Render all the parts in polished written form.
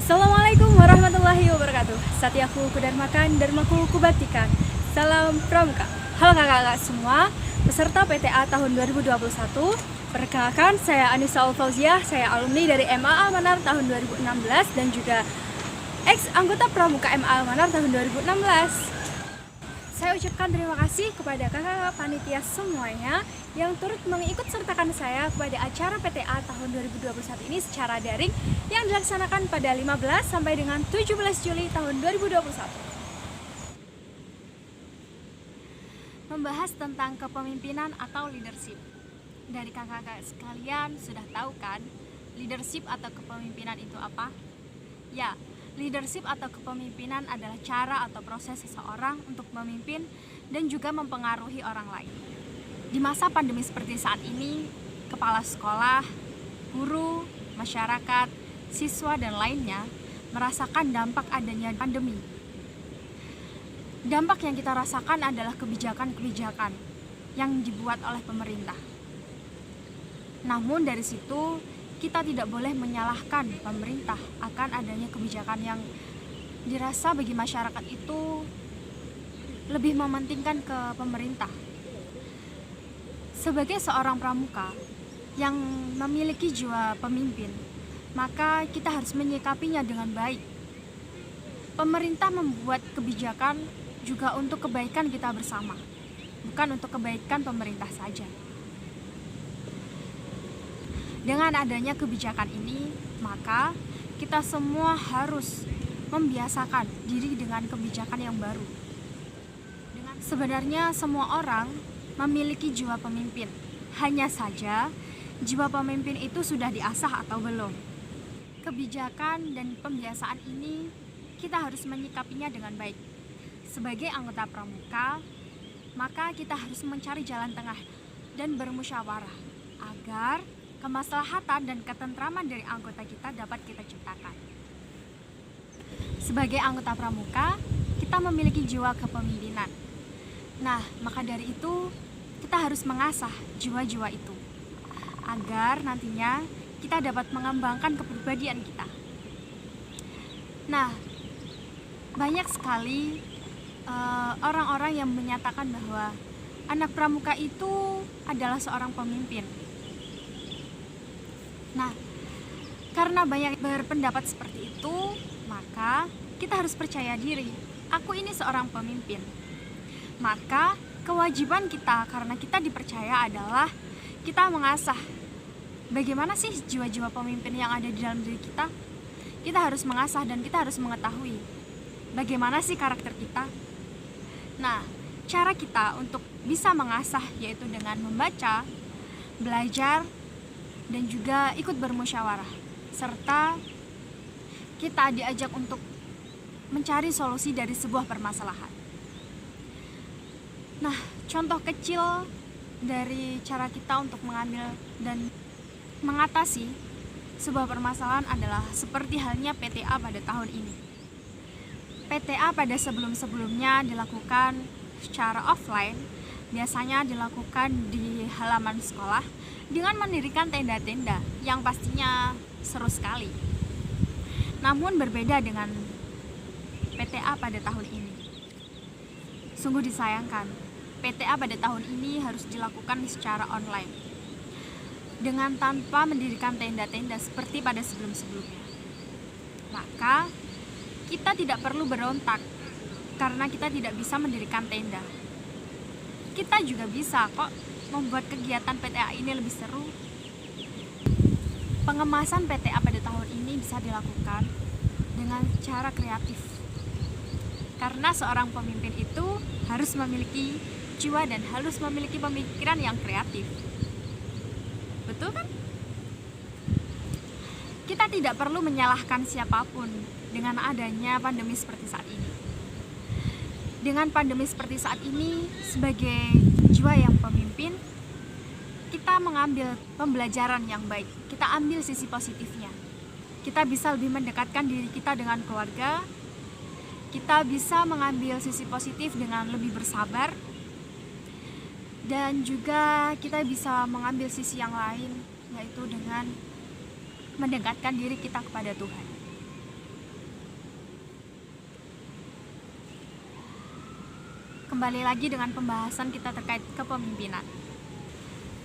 Assalamualaikum warahmatullahi wabarakatuh. Satyaku kudarmakan, dharmaku kubaktikan. Salam Pramuka. Halo kakak-kakak semua, peserta PTA tahun 2021. Perkenalkan, saya Anissa Alfauziah, saya alumni dari MA Al-Manar tahun 2016 dan juga ex anggota Pramuka MA Al-Manar tahun 2016. Saya ucapkan terima kasih kepada kakak-kakak panitia semuanya yang turut mengikut sertakan saya pada acara PTA tahun 2021 ini secara daring yang dilaksanakan pada 15 sampai dengan 17 Juli tahun 2021. Membahas tentang kepemimpinan atau leadership. Dari kakak-kakak sekalian sudah tahu kan leadership atau kepemimpinan itu apa? Ya, leadership atau kepemimpinan adalah cara atau proses seseorang untuk memimpin dan juga mempengaruhi orang lain. Di masa pandemi seperti saat ini, kepala sekolah, guru, masyarakat, siswa, dan lainnya merasakan dampak adanya pandemi. Dampak yang kita rasakan adalah kebijakan-kebijakan yang dibuat oleh pemerintah. Namun dari situ, kita tidak boleh menyalahkan pemerintah akan adanya kebijakan yang dirasa bagi masyarakat itu lebih mementingkan ke pemerintah. Sebagai seorang pramuka yang memiliki jiwa pemimpin, maka kita harus menyikapinya dengan baik. Pemerintah membuat kebijakan juga untuk kebaikan kita bersama, bukan untuk kebaikan pemerintah saja. Dengan adanya kebijakan ini, maka kita semua harus membiasakan diri dengan kebijakan yang baru. Sebenarnya semua orang memiliki jiwa pemimpin, hanya saja jiwa pemimpin itu sudah diasah atau belum. Kebijakan dan pembiasaan ini kita harus menyikapinya dengan baik. Sebagai anggota pramuka, maka kita harus mencari jalan tengah dan bermusyawarah agar kemaslahatan dan ketentraman dari anggota kita dapat kita ciptakan. Sebagai anggota pramuka, kita memiliki jiwa kepemimpinan. Nah, maka dari itu kita harus mengasah jiwa-jiwa itu agar nantinya kita dapat mengembangkan kepribadian kita. Nah, banyak sekali orang-orang yang menyatakan bahwa anak pramuka itu adalah seorang pemimpin. Nah, karena banyak berpendapat seperti itu, maka kita harus percaya diri. Aku ini seorang pemimpin. Maka kewajiban kita karena kita dipercaya adalah kita mengasah bagaimana sih jiwa-jiwa pemimpin yang ada di dalam diri kita. Kita harus mengasah dan kita harus mengetahui bagaimana sih karakter kita. Nah, cara kita untuk bisa mengasah yaitu dengan membaca, belajar, dan juga ikut bermusyawarah, serta kita diajak untuk mencari solusi dari sebuah permasalahan. Nah, contoh kecil dari cara kita untuk mengambil dan mengatasi sebuah permasalahan adalah seperti halnya PTA pada tahun ini. PTA pada sebelum-sebelumnya dilakukan secara offline, biasanya dilakukan di halaman sekolah dengan mendirikan tenda-tenda yang pastinya seru sekali. Namun berbeda dengan PTA pada tahun ini. Sungguh disayangkan, PTA pada tahun ini harus dilakukan secara online dengan tanpa mendirikan tenda-tenda seperti pada sebelum-sebelumnya. Maka kita tidak perlu berontak karena kita tidak bisa mendirikan tenda. Kita juga bisa kok membuat kegiatan PTA ini lebih seru. Pengemasan PTA pada tahun ini bisa dilakukan dengan cara kreatif. Karena seorang pemimpin itu harus memiliki jiwa dan harus memiliki pemikiran yang kreatif. Betul kan? Kita tidak perlu menyalahkan siapapun dengan adanya pandemi seperti saat ini. Dengan pandemi seperti saat ini, sebagai jiwa yang pemimpin, kita mengambil pembelajaran yang baik. Kita ambil sisi positifnya. Kita bisa lebih mendekatkan diri kita dengan keluarga. Kita bisa mengambil sisi positif dengan lebih bersabar. Dan juga kita bisa mengambil sisi yang lain, yaitu dengan mendekatkan diri kita kepada Tuhan. Kembali lagi dengan pembahasan kita terkait kepemimpinan.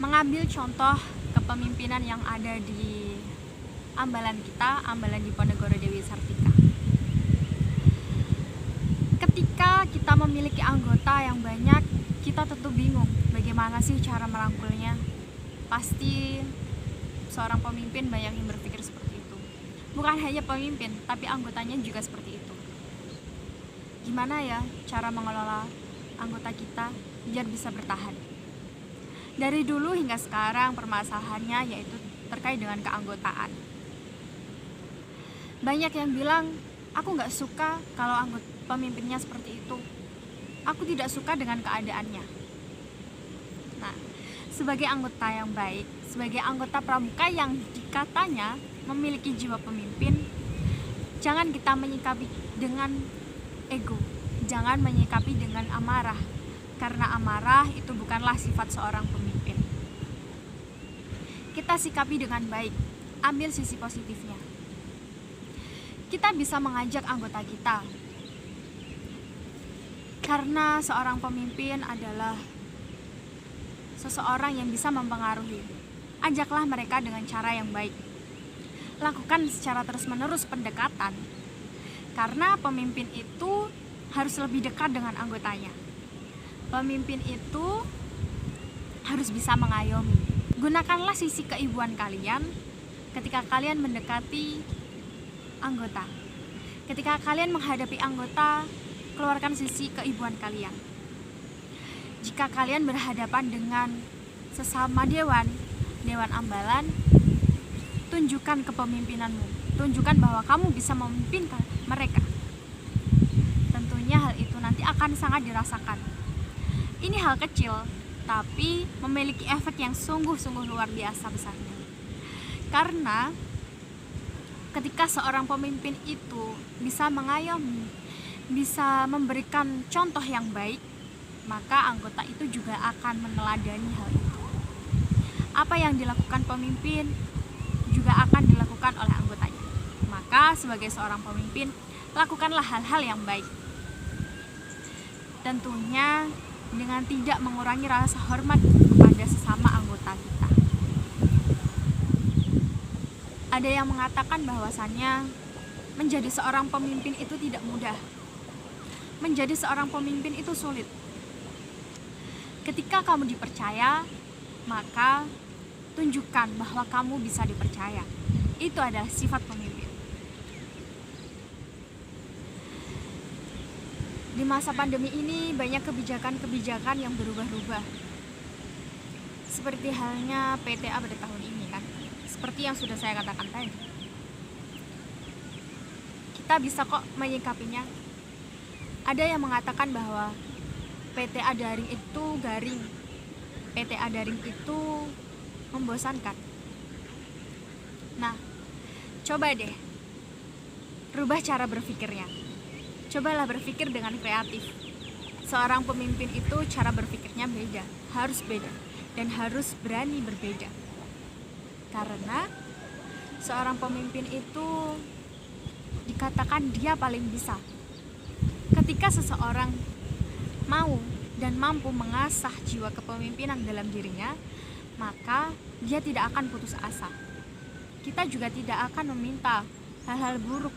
Mengambil contoh kepemimpinan yang ada di ambalan kita, ambalan Diponegoro Dewi Sartika. Ketika kita memiliki anggota yang banyak, kita tentu bingung bagaimana sih cara merangkulnya. Pasti seorang pemimpin banyak yang berpikir seperti itu. Bukan hanya pemimpin, tapi anggotanya juga seperti itu. Gimana ya cara mengelola anggota kita biar bisa bertahan? Dari dulu hingga sekarang permasalahannya yaitu terkait dengan keanggotaan. Banyak yang bilang, aku gak suka kalau anggota pemimpinnya seperti itu. Aku tidak suka dengan keadaannya. Nah, sebagai anggota yang baik, sebagai anggota pramuka yang dikatanya memiliki jiwa pemimpin, jangan kita menyikapi dengan ego, jangan menyikapi dengan amarah, karena amarah itu bukanlah sifat seorang pemimpin. Kita sikapi dengan baik, ambil sisi positifnya. Kita bisa mengajak anggota kita, karena seorang pemimpin adalah seseorang yang bisa mempengaruhi. Ajaklah mereka dengan cara yang baik. Lakukan secara terus-menerus pendekatan, karena pemimpin itu harus lebih dekat dengan anggotanya. Pemimpin itu harus bisa mengayomi. Gunakanlah sisi keibuan kalian ketika kalian mendekati anggota. Ketika kalian menghadapi anggota, keluarkan sisi keibuan kalian. Jika kalian berhadapan dengan sesama dewan ambalan, tunjukkan kepemimpinanmu. Tunjukkan bahwa kamu bisa memimpin mereka. Tentunya hal itu nanti akan sangat dirasakan. Ini hal kecil, tapi memiliki efek yang sungguh-sungguh luar biasa besarnya. Karena ketika seorang pemimpin itu bisa mengayomi, bisa memberikan contoh yang baik, maka anggota itu juga akan meneladani hal itu. Apa yang dilakukan pemimpin juga akan dilakukan oleh anggotanya. Maka sebagai seorang pemimpin, lakukanlah hal-hal yang baik. Tentunya dengan tidak mengurangi rasa hormat kepada sesama anggota kita. Ada yang mengatakan bahwasannya menjadi seorang pemimpin itu tidak mudah. Menjadi seorang pemimpin itu sulit. Ketika kamu dipercaya, maka tunjukkan bahwa kamu bisa dipercaya. Itu adalah sifat pemimpin. Di masa pandemi ini banyak kebijakan-kebijakan yang berubah-ubah. Seperti halnya PTA pada tahun ini kan. Seperti yang sudah saya katakan tadi. Kita bisa kok menyikapinya. Ada yang mengatakan bahwa PTA daring itu garing. PTA daring itu membosankan. Nah, coba deh rubah cara berpikirnya. Cobalah berpikir dengan kreatif. Seorang pemimpin itu cara berpikirnya beda, harus beda, dan harus berani berbeda. Karena seorang pemimpin itu dikatakan dia paling bisa. Ketika seseorang mau dan mampu mengasah jiwa kepemimpinan dalam dirinya, maka dia tidak akan putus asa. Kita juga tidak akan meminta hal-hal buruk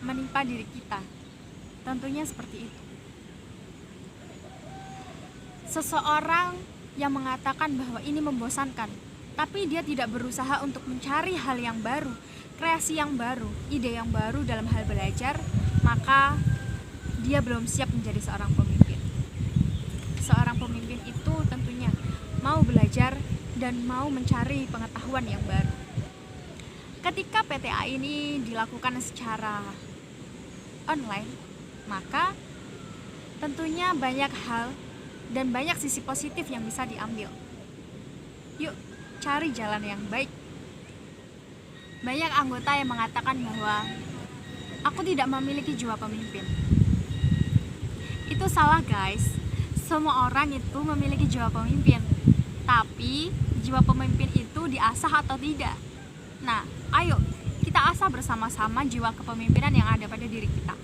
menimpa diri kita. Tentunya seperti itu. Seseorang yang mengatakan bahwa ini membosankan, tapi dia tidak berusaha untuk mencari hal yang baru, kreasi yang baru, ide yang baru dalam hal belajar, maka dia belum siap menjadi seorang pemimpin. Seorang pemimpin itu tentunya mau belajar dan mau mencari pengetahuan yang baru. Ketika PTA ini dilakukan secara online, maka tentunya banyak hal dan banyak sisi positif yang bisa diambil. Yuk, cari jalan yang baik. Banyak anggota yang mengatakan bahwa aku tidak memiliki jiwa pemimpin. Itu salah, guys. Semua orang itu memiliki jiwa pemimpin, tapi jiwa pemimpin itu diasah atau tidak. Nah, ayo kita asah bersama-sama jiwa kepemimpinan yang ada pada diri kita.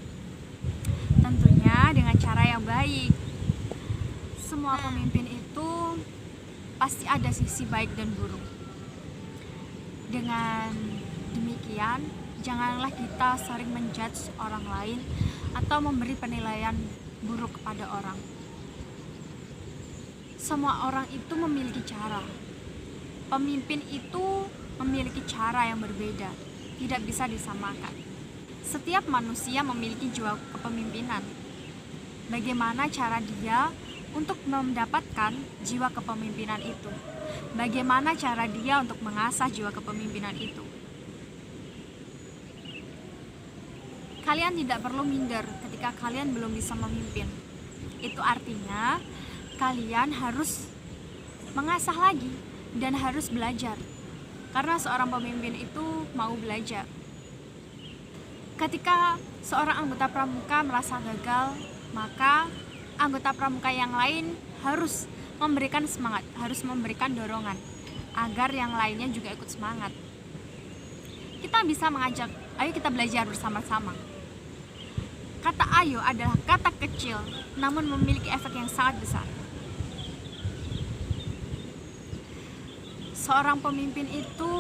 Tentunya dengan cara yang baik. semua pemimpin itu pasti ada sisi baik dan buruk. Dengan demikian, janganlah kita sering menjudge orang lain atau memberi penilaian buruk kepada orang. Semua orang itu memiliki cara. Pemimpin itu memiliki cara yang berbeda, tidak bisa disamakan. Setiap manusia memiliki jiwa kepemimpinan. Bagaimana cara dia untuk mendapatkan jiwa kepemimpinan itu? Bagaimana cara dia untuk mengasah jiwa kepemimpinan itu? Kalian tidak perlu minder ketika kalian belum bisa memimpin. Itu artinya kalian harus mengasah lagi dan harus belajar. Karena seorang pemimpin itu mau belajar. Ketika seorang anggota pramuka merasa gagal, maka anggota pramuka yang lain harus memberikan semangat, harus memberikan dorongan agar yang lainnya juga ikut semangat. Kita bisa mengajak, ayo kita belajar bersama-sama. Kata ayo adalah kata kecil, namun memiliki efek yang sangat besar. Seorang pemimpin itu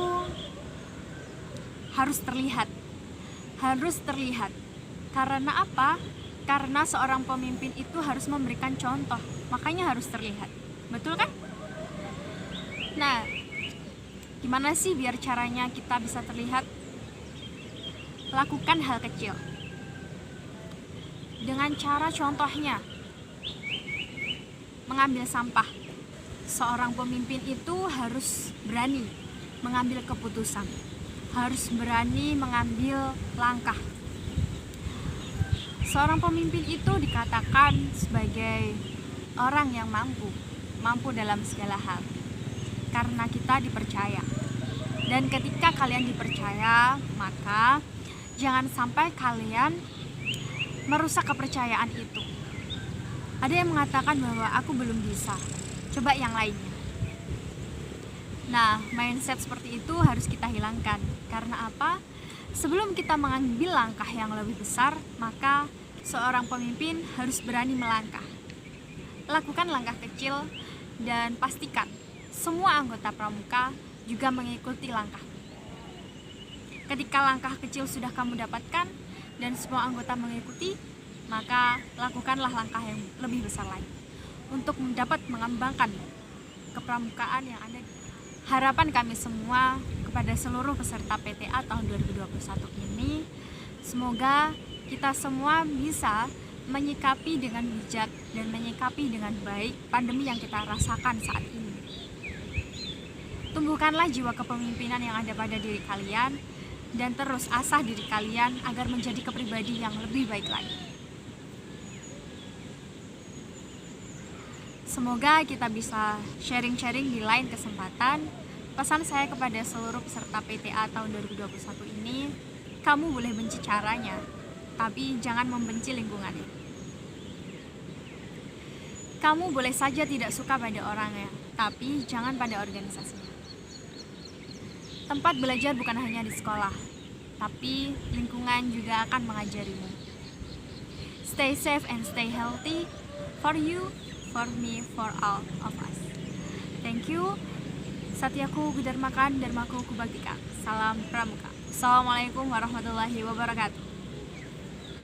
harus terlihat. Karena apa? Karena seorang pemimpin itu harus memberikan contoh, makanya harus terlihat. Betul kan? Nah, gimana sih biar caranya kita bisa terlihat? Lakukan hal kecil. Dengan cara contohnya, mengambil sampah. Seorang pemimpin itu harus berani mengambil keputusan, harus berani mengambil langkah. Seorang pemimpin itu dikatakan sebagai orang yang mampu dalam segala hal, karena kita dipercaya. Dan ketika kalian dipercaya, maka jangan sampai kalian merusak kepercayaan itu. Ada yang mengatakan bahwa aku belum bisa, coba yang lainnya. Nah, mindset seperti itu harus kita hilangkan. Karena apa? Sebelum kita mengambil langkah yang lebih besar, maka seorang pemimpin harus berani melangkah. Lakukan langkah kecil dan pastikan semua anggota pramuka juga mengikuti langkah. Ketika langkah kecil sudah kamu dapatkan dan semua anggota mengikuti, maka lakukanlah langkah yang lebih besar lagi untuk dapat mengembangkan kepramukaan yang ada. Harapan kami semua kepada seluruh peserta PTA tahun 2021 ini, semoga kita semua bisa menyikapi dengan bijak dan menyikapi dengan baik pandemi yang kita rasakan saat ini. Tumbuhkanlah jiwa kepemimpinan yang ada pada diri kalian dan terus asah diri kalian agar menjadi kepribadi yang lebih baik lagi. Semoga kita bisa sharing-sharing di lain kesempatan. Pesan saya kepada seluruh peserta PTA tahun 2021 ini, kamu boleh benci caranya, tapi jangan membenci lingkungannya. Kamu boleh saja tidak suka pada orangnya, tapi jangan pada organisasinya. Tempat belajar bukan hanya di sekolah, tapi lingkungan juga akan mengajarimu. Stay safe and stay healthy for you, for me, for all of us. Thank you. Satyaku Gudarmakan, Dharmaku Kubaktika. Salam Pramuka. Assalamualaikum warahmatullahi wabarakatuh.